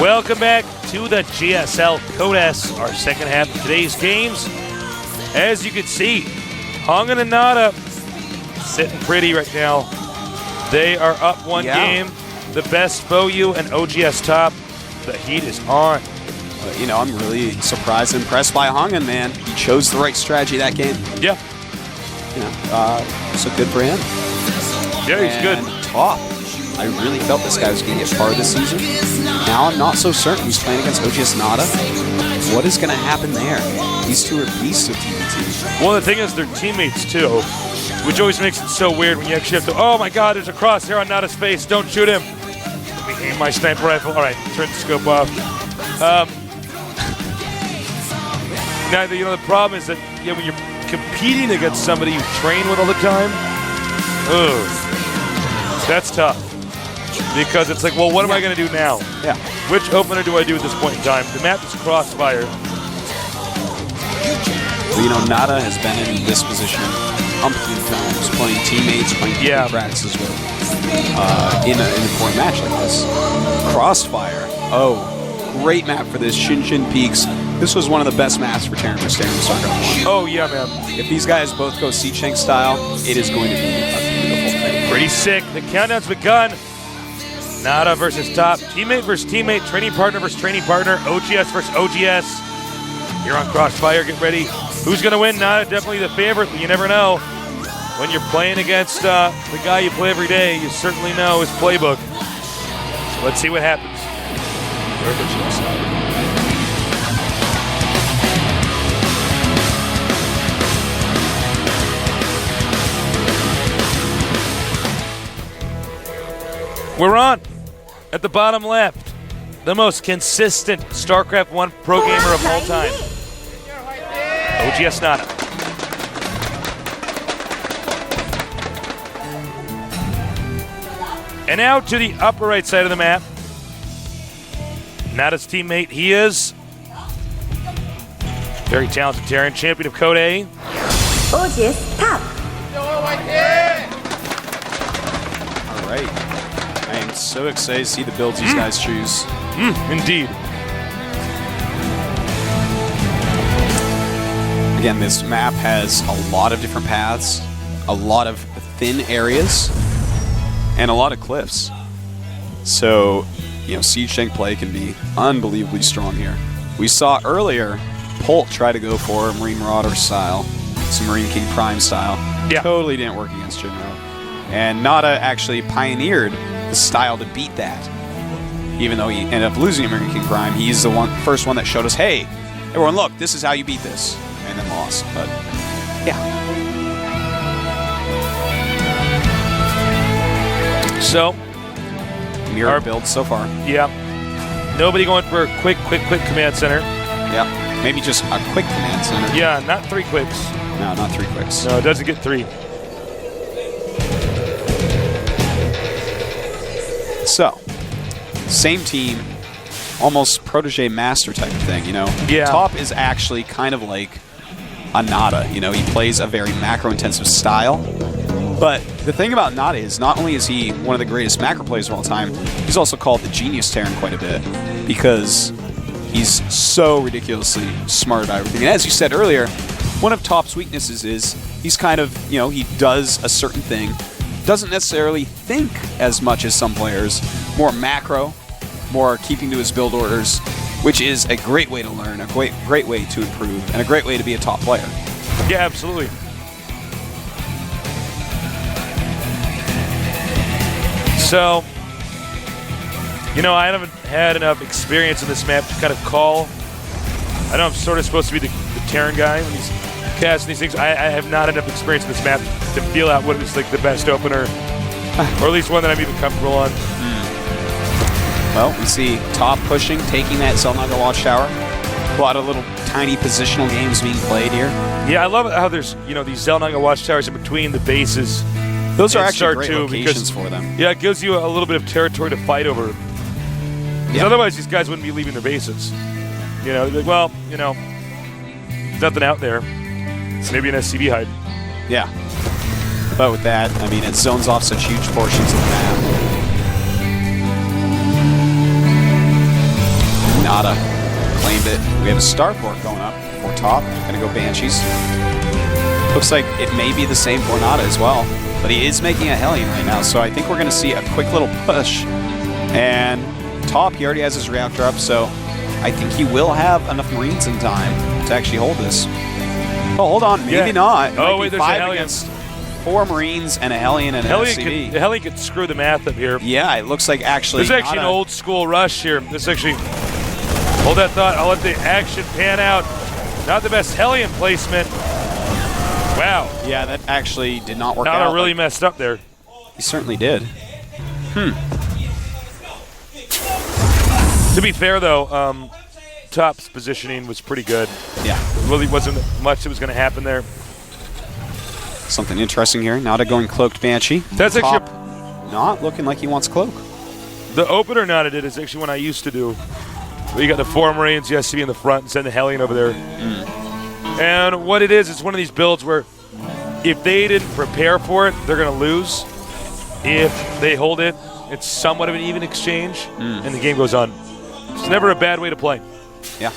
Welcome back to the GSL Code S, our second half of today's games. As you can see, Hongan and NaDa sitting pretty right now. They are up one game. The best BOU and OGS top. The heat is on. You know, I'm really surprised and impressed by Hongan, man. He chose the right strategy that game. Yeah. You know, so good for him. Yeah, he's good. Top. I really felt this guy was going to get far this season. Now I'm not so certain. He's playing against OGS NaDa. What is going to happen there? These two are beasts of TBT. Well, the thing is, they're teammates too, which always makes it so weird when you actually have to, oh my god, there's a crosshair on NaDa's face, don't shoot him. Let me aim my sniper rifle. All right, turn the scope off. Now, you know, the problem is that when you're competing against somebody you train with all the time, that's tough. Because it's like, well, what am I going to do now? Yeah. Which opener do I do at this point in time? The map is Crossfire. Well, you know, NaDa has been in this position umpteen times, playing teammates, playing practices with in an important match like this. Crossfire. Oh, great map for this. Shin Shin Peaks. This was one of the best maps for Terran Mr. StarCraft 1. Oh, yeah, man. If these guys both go Siege Tank style, it is going to be a beautiful thing. Pretty sick. The countdown's begun. NaDa versus top. Teammate versus teammate. Training partner versus training partner. OGS versus OGS. You're on Crossfire. Get ready. Who's going to win? NaDa definitely the favorite, but you never know. When you're playing against the guy you play every day, you certainly know his playbook. So let's see what happens. We're on at the bottom left, the most consistent StarCraft 1 pro gamer of all time, OGS NaDa. And now to the upper right side of the map, NaDa's teammate, he is very talented Terran, champion of Code A. OGS top. All right. I am so excited to see the builds these guys choose. Indeed. Again, this map has a lot of different paths, a lot of thin areas, and a lot of cliffs. So, you know, Siege Tank play can be unbelievably strong here. We saw earlier Polt try to go for Marine Marauder style, some Marine King Prime style. Yeah. Totally didn't work against Jinro. And NaDa actually pioneered the style to beat that. Even though he ended up losing Marine King Prime, he's the first one that showed us, hey, everyone look, this is how you beat this. And then lost, but yeah. So, Mirror build so far. Yeah. Nobody going for a quick command center. Yeah. Maybe just a quick command center. Yeah, not 3 quicks. No, not 3 quicks. No, it doesn't get 3. So, same team, almost protege master type of thing, you know? Yeah. Top is actually kind of like a NaDa, you know? He plays a very macro-intensive style. But the thing about NaDa is not only is he one of the greatest macro players of all time, he's also called the Genius Terran quite a bit because he's so ridiculously smart about everything. And as you said earlier, one of Top's weaknesses is he's kind of, you know, he does a certain thing, doesn't necessarily think as much as some players, more macro, more keeping to his build orders, which is a great way to learn, a great way to improve, and a great way to be a top player. Yeah, absolutely. So, you know, I haven't had enough experience in this map to kind of call. I know I'm sort of supposed to be the Terran guy when he's casting these things. I have not enough experience in this map to feel out what is like the best opener, or at least one that I'm even comfortable on. Well, we see Top pushing, taking that Zelnaga Watchtower. A lot of little tiny positional games being played here. Yeah, I love how there's, you know, these Zelnaga Watchtowers in between the bases. Those are actually great locations for them. Yeah, it gives you a little bit of territory to fight over. Because otherwise these guys wouldn't be leaving their bases. You know, like, well, you know, there's nothing out there. It's maybe an SCV hide. Yeah. But with that, I mean, it zones off such huge portions of the map. NaDa claimed it. We have a starport going up for top. Gonna go Banshees. Looks like it may be the same for NaDa as well, but he is making a Hellion right now, so I think we're gonna see a quick little push. And top, he already has his reactor up, so I think he will have enough Marines in time to actually hold this. Oh, hold on, maybe not. It Oh, might wait, be there's a 5 Hellion. against 4 Marines and a Hellion and an SCV. The Hellion could screw the math up here. Yeah, it looks like actually This is actually an old school rush here. This actually, hold that thought. I'll let the action pan out. Not the best Hellion placement. Wow. Yeah, that actually did not work out. NaDa really messed up there. He certainly did. To be fair, though, Top's positioning was pretty good. Yeah. Really wasn't much that was going to happen there. Something interesting here. NaDa going cloaked Banshee. That's Top actually not looking like he wants cloak. the opener NaDa did is actually one I used to do. You got the 4 Marines, the SCV in the front, and send the Hellion over there. And what it is, it's one of these builds where if they didn't prepare for it, they're going to lose. If they hold it, it's somewhat of an even exchange, and the game goes on. It's never a bad way to play. Yeah.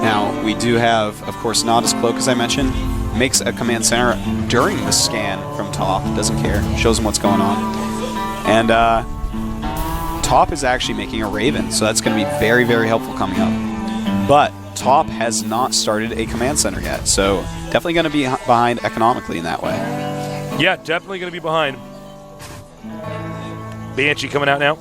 Now, we do have, of course, NaDa's cloak, as I mentioned, makes a command center during the scan from top. Doesn't care. Shows him what's going on. And top is actually making a Raven, so that's going to be very, very helpful coming up. But top has not started a command center yet, so definitely going to be behind economically in that way. Yeah, definitely going to be behind. Banshee coming out now.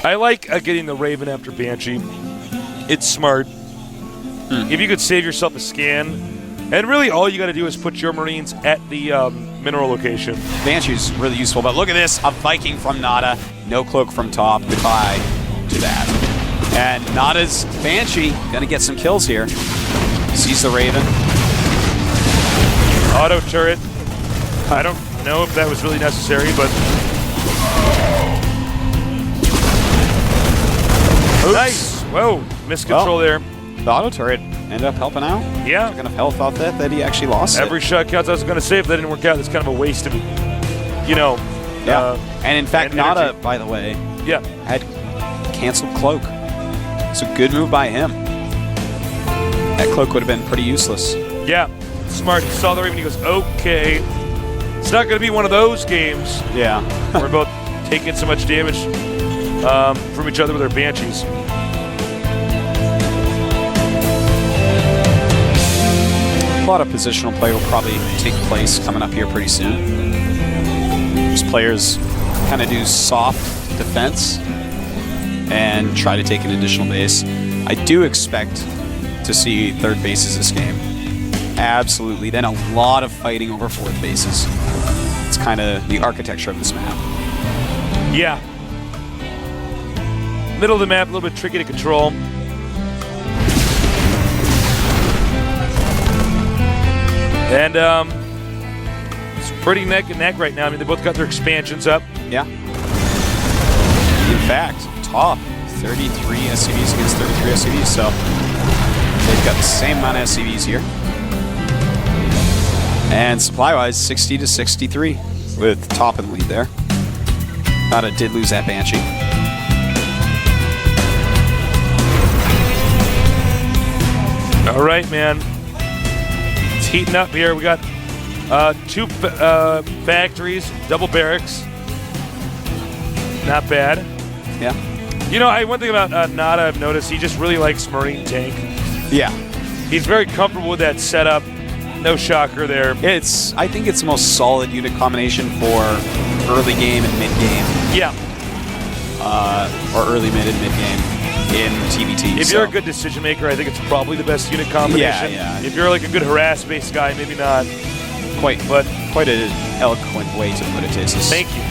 I like getting the Raven after Banshee. It's smart. If you could save yourself a scan, and really all you got to do is put your Marines at the mineral location. Banshee's really useful, but look at this. A Viking from NaDa. No cloak from top. Goodbye to that. And NaDa's Banshee going to get some kills here. Sees the Raven. Auto turret. I don't know if that was really necessary, but... Oops. Nice. Whoa, miscontrol there. The auto turret ended up helping out. Yeah. Took enough health off that he actually lost Every shot counts. I was going to say if that didn't work out, it's kind of a waste of, Yeah. And in fact, and NaDa, energy. by the way, Yeah. had canceled cloak. It's a good move by him. That cloak would have been pretty useless. Yeah. Smart. He saw the Raven. He goes, okay. It's not going to be one of those games. Yeah. We're both taking so much damage from each other with our Banshees. A lot of positional play will probably take place coming up here pretty soon. These players kind of do soft defense and try to take an additional base. I do expect to see third bases this game. Absolutely. Then a lot of fighting over fourth bases. It's kind of the architecture of this map. Yeah. Middle of the map, a little bit tricky to control. And it's pretty neck and neck right now. I mean, they both got their expansions up. Yeah. In fact, top 33 SCVs against 33 SCVs, so they've got the same amount of SCVs here. And supply-wise, 60 to 63 with top in the lead there. NaDa did lose that Banshee. All right, man. It's heating up here. We got 2 factories, double barracks. Not bad. Yeah. You know, one thing about NaDa I've noticed, he just really likes Marine tank. Yeah. He's very comfortable with that setup. No shocker there. I think it's the most solid unit combination for early game and mid game. Yeah. Or early mid and mid game in TVT. If you're a good decision maker, I think it's probably the best unit combination. Yeah. If you're like a good harass-based guy, maybe not. quite an eloquent way to put it, Tasis. Thank you.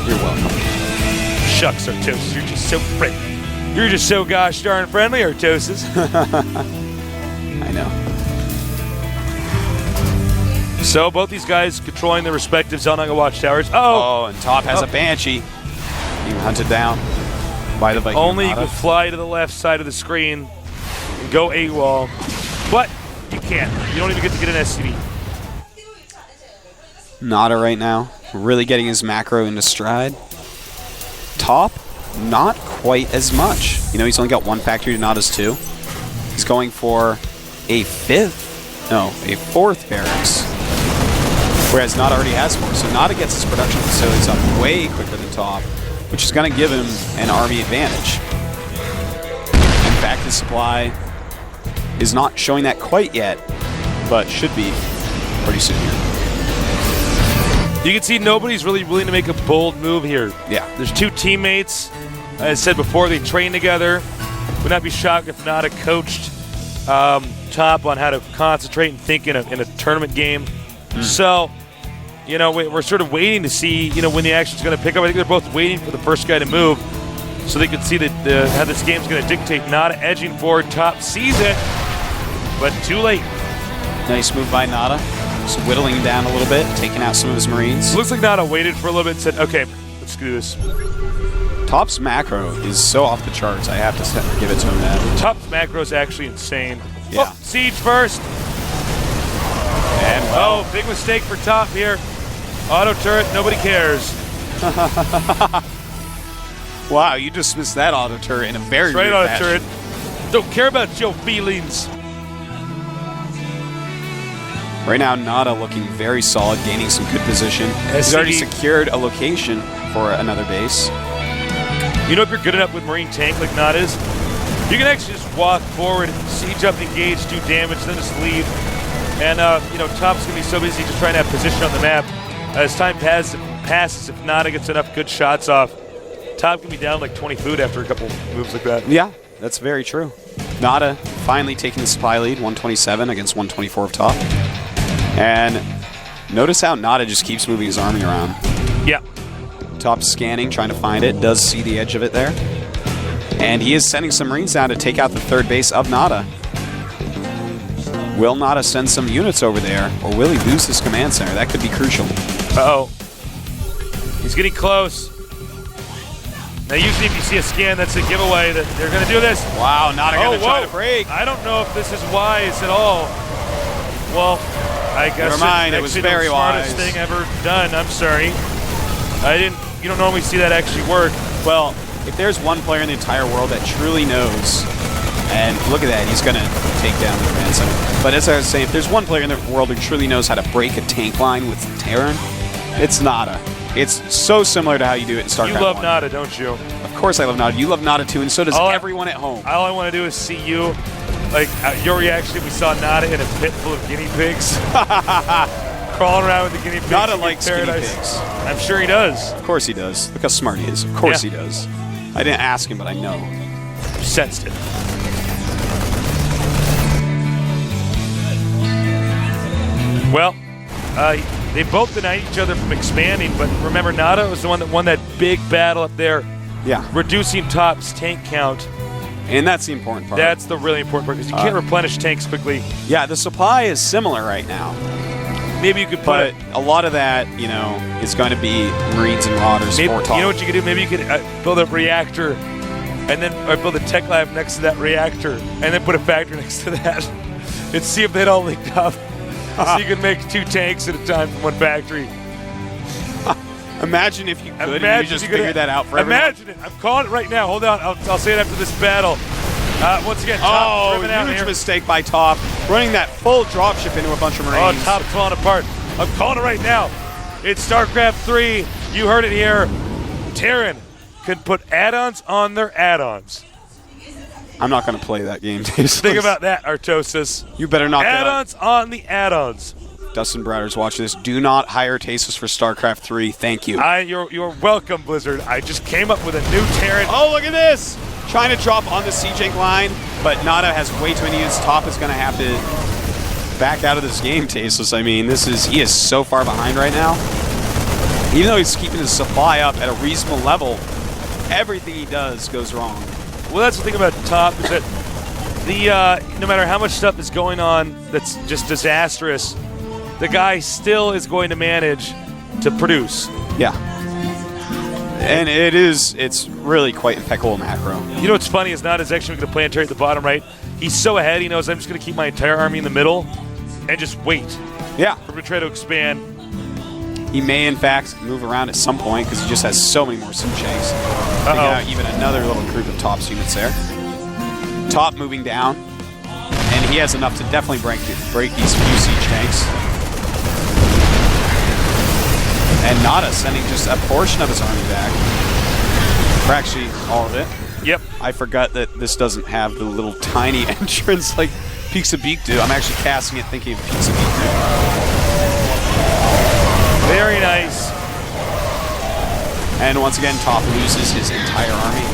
You're welcome. Shucks, Artosis, you're just so friendly. You're just so gosh darn friendly, Artosis. I know. So both these guys controlling their respective Zelnaga watchtowers. Oh, and top has a Banshee. Being hunted down by the Viking. Only you can fly to the left side of the screen and go AWOL. But you can't. You don't even get to get an SCV. NaDa right now, really getting his macro into stride. Top, not quite as much. You know, he's only got 1 factory to NaDa's 2. He's going for a 4th barracks, whereas NaDa already has 4. So NaDa gets his production facilities up way quicker than Top, which is going to give him an army advantage. In fact, his supply is not showing that quite yet, but should be pretty soon here. You can see nobody's really willing to make a bold move here. Yeah. There's 2 teammates. As I said before, they train together. Would not be shocked if NaDa coached Top on how to concentrate and think in a tournament game. So, you know, we're sort of waiting to see, you know, when the action's going to pick up. I think they're both waiting for the first guy to move so they can see how this game's going to dictate. NaDa edging forward. Top sees it, but too late. Nice move by NaDa. Just whittling him down a little bit, taking out some of his Marines. Looks like NaDa waited for a little bit and said, okay, let's do this. Top's macro is so off the charts, I have to give it to him now. Top's macro is actually insane. Yeah. Oh, siege first. And oh, big mistake for Top here. Auto turret, nobody cares. Wow, you dismissed that auto turret in a very Straight rude auto fashion. turret. Don't care about your feelings. Right now, NaDa looking very solid, gaining some good position. He's already secured a location for another base. You know, if you're good enough with Marine tank like NaDa is, you can actually just walk forward, siege up, engage, do damage, then just leave. And, you know, Top's going to be so busy just trying to have position on the map. As time passes, if NaDa gets enough good shots off, Top can be down like 20 food after a couple moves like that. Yeah, that's very true. NaDa finally taking the supply lead, 127 against 124 of Top. And notice how NaDa just keeps moving his army around. Yeah. Top scanning, trying to find it, does see the edge of it there. And he is sending some Marines down to take out the 3rd base of NaDa. Will NaDa send some units over there, or will he lose his command center? That could be crucial. Uh-oh. He's getting close. Now, usually if you see a scan, that's a giveaway that they're going to do this. Wow, NaDa going to try to break. I don't know if this is wise at all. Well, I guess never mind, it was very the smartest wise. thing ever done. I'm sorry. You don't normally see that actually work. Well, if there's one player in the entire world that truly knows, and look at that, he's going to take down the command center. But as I was saying, if there's one player in the world who truly knows how to break a tank line with Terran, it's NaDa. It's so similar to how you do it in StarCraft 1. You love NaDa, don't you? Of course I love NaDa. You love NaDa too, and so does everyone at home. All I want to do is see you, like your reaction if we saw NaDa in a pit full of guinea pigs. Crawling around with the guinea pigs. NaDa likes guinea pigs. I'm sure he does. Of course he does. Look how smart he is. Of course he does. I didn't ask him, but I know. Sensed it. Well, they both denied each other from expanding, but remember, NaDa was the one that won that big battle up there. Yeah. Reducing Top's tank count. And that's the important part. That's the really important part, because you can't replenish tanks quickly. Yeah, the supply is similar right now. Maybe you could put But a lot of that, you know, is going to be Marines and Marauders maybe, for Top. You know what you could do? Maybe you could build a reactor, and then build a tech lab next to that reactor, and then put a factory next to that, and see if they'd all link up. So you could make 2 tanks at a time from one factory. Imagine if you could, and you just figured that out for everyone. Imagine it. I'm calling it right now. Hold on. I'll say it after this battle. Once again, Top driven out huge here. mistake by Top, running that full dropship into a bunch of Marines. Oh, Top's falling apart. I'm calling it right now. It's StarCraft 3. You heard it here. Terran can put add-ons on their add-ons. I'm not going to play that game. Think about that, Artosis. You better not. Add-ons on the add-ons. Dustin Browder's watching this. Do not hire Tasis for StarCraft 3. Thank you. You're welcome, Blizzard. I just came up with a new Terran. Oh, look at this! Trying to drop on the siege tank line, but NaDa has way too many units. Top is going to have to back out of this game, Tasteless. I mean, he is so far behind right now. Even though he's keeping his supply up at a reasonable level, everything he does goes wrong. Well, that's the thing about Top, is that no matter how much stuff is going on that's just disastrous, the guy still is going to manage to produce. Yeah. And it's really quite impeccable macro. You know what's funny is NaDa's actually going to planetary at the bottom right. He's so ahead, he knows I'm just going to keep my entire army in the middle and just wait. Yeah. For him to try to expand. He may, in fact, move around at some point because he just has so many more Suchanks. Taking out even another little group of Top's units there. Top moving down, and he has enough to definitely break these few siege tanks. And NaDa sending just a portion of his army back. Or actually, all of it. Yep. I forgot that this doesn't have the little tiny entrance like Peaks of Beak do. I'm actually casting it thinking of Peaks of Beak do. Very nice. And once again, Top loses his entire army.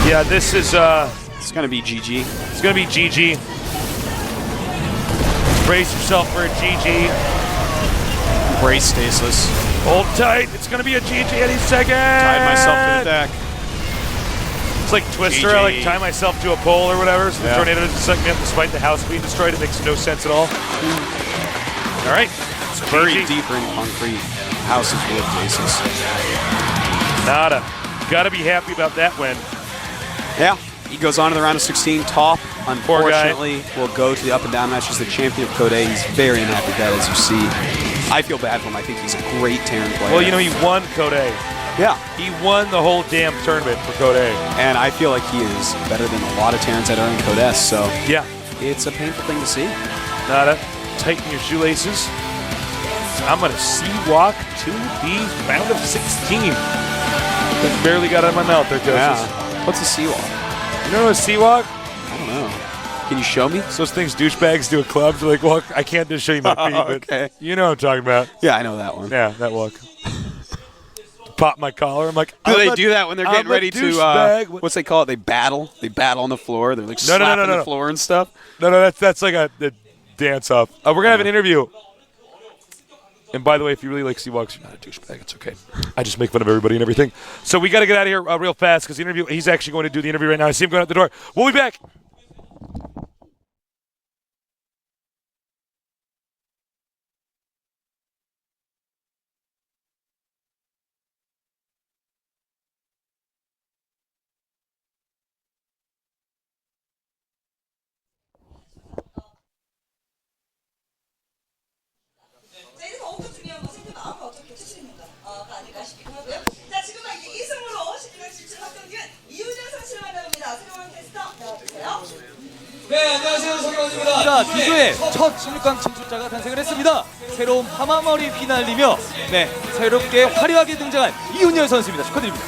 Yeah, this is It's gonna be GG. It's gonna be GG. Brace yourself for a GG. Brace stasis. Hold tight. It's gonna be a GG any second. Tied myself to the deck. It's like Twister. GG. I like tie myself to a pole or whatever. So Yeah. the tornado doesn't suck me up despite the house being destroyed. It makes no sense at all. All right. It's buried GG. deeper in concrete. House is wood basis. NaDa. Gotta be happy about that win. Yeah. He goes on to the round of 16. Top, Poor guy. unfortunately, will go to the up and down match as the champion of Code A. He's very unhappy with that, as you see. I feel bad for him. I think he's a great Terran player. Well, you know, he won Code A. Yeah. He won the whole damn tournament for Code A. And I feel like he is better than a lot of Terrans that are in Code S, so Yeah. it's a painful thing to see. NaDa, tighten your shoelaces. I'm gonna C-walk to the round of 16. That barely got out of my mouth there, Joseph. What's a seawall? You know what a C-walk? I don't know. Can you show me? It's those things douchebags do at clubs. They're like, walk. I can't just show you my feet, but Okay. you know what I'm talking about. Yeah, I know that one. Yeah, that walk. Pop my collar. I'm like, Do I'm they a- do that when they're I'm getting a ready to, douchebag. what's they call it? They battle? They battle on the floor. They're like No, no, no, slapping no, no. the floor and stuff. No, that's like a dance off. We're going to have an interview. And by the way, if you really like C-walks, you're not a douchebag. It's okay. I just make fun of everybody and everything. So we got to get out of here real fast because the interview, he's actually going to do the interview right now. I see him going out the door. We'll be back. 저희는 더욱더 중요한 것은 그 마음을 어떻게 추스리는가가 아닐까 싶기도 하고요. 자, 지금은 이제 2승으로 11월 17일 합격된 이윤현 선수를 만나봅니다. 새로운 테스터 나와주세요. 네, 안녕하세요. 서경원입니다. 자, 기조의 첫 16강 진출자가 탄생을 했습니다. 새로운 파마머리 휘날리며 새롭게 화려하게 등장한 이윤열 선수입니다. 축하드립니다.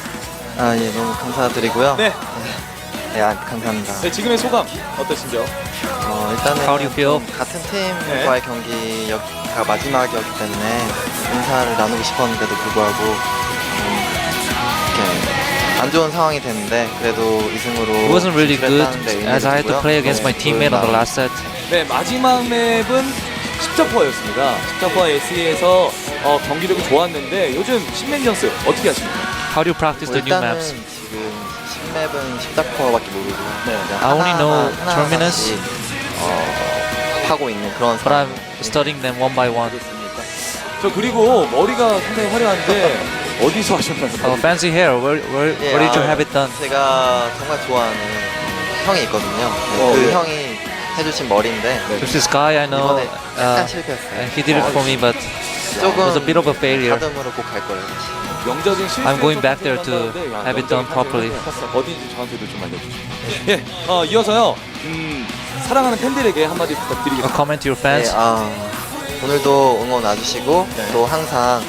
아, 예, 너무 감사드리고요. 네, 네, 감사합니다. 네 지금의 소감 어떠신지요? 일단은 How do you feel? 같은 팀과의 경기가 마지막이었기 때문에 인사를 나누고 싶었는데도 불구하고 이렇게 안 좋은 상황이 됐는데 그래도 2승으로 It wasn't really good as I had to play against my teammate on the last set. 네, 마지막 맵은 10점퍼였습니다. 10점퍼 SE에서 경기력이 좋았는데 요즘 신맨전스 어떻게 하십니까? How do you practice the new 일단은 maps? 지금 10맵은 10닥터밖에 모르고 네. I only know Terminus, 하고 있는 그런 but I'm studying them one by one. 저 그리고 머리가 상당히 화려한데 어디서 하셨나요? Fancy hair. Where did you have it done? 제가 정말 좋아하는 형이 있거든요. 그 네. 형이 해주신 머리인데 There's this guy I know. 이번에 약간 실패했어요. He did it for me, but it was a bit of a failure. 다듬으로 꼭 갈 거예요. 다시. 영적인 실수. I'm going back there to have it done properly. 어딘지 저한테도 좀 알려주시죠. 예, 이어서요. 사랑하는 팬들에게 한마디 A 부탁드리겠습니다. comment to your 네, fans. 오늘도 응원 와주시고 또 항상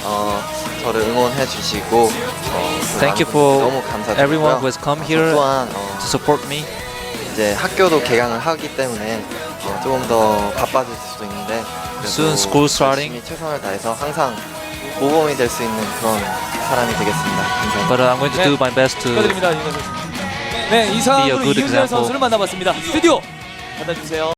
저를 응원해 주시고 Thank you for 너무 감사드리고요. everyone who has come here 또한 to support me. 이제 학교도 개강을 하기 때문에 조금 더 바빠질 수도 있는데 그래도 Soon school starting. 열심히 최선을 다해서 항상 모범이 될 수 있는 그런 사람이 되겠습니다. 감사합니다. But I'm going to do my best to 축하드립니다, 이윤열 선수. 네, 이상으로 Be a good 이윤열 example. 선수를 만나봤습니다. 스튜디오 받아주세요.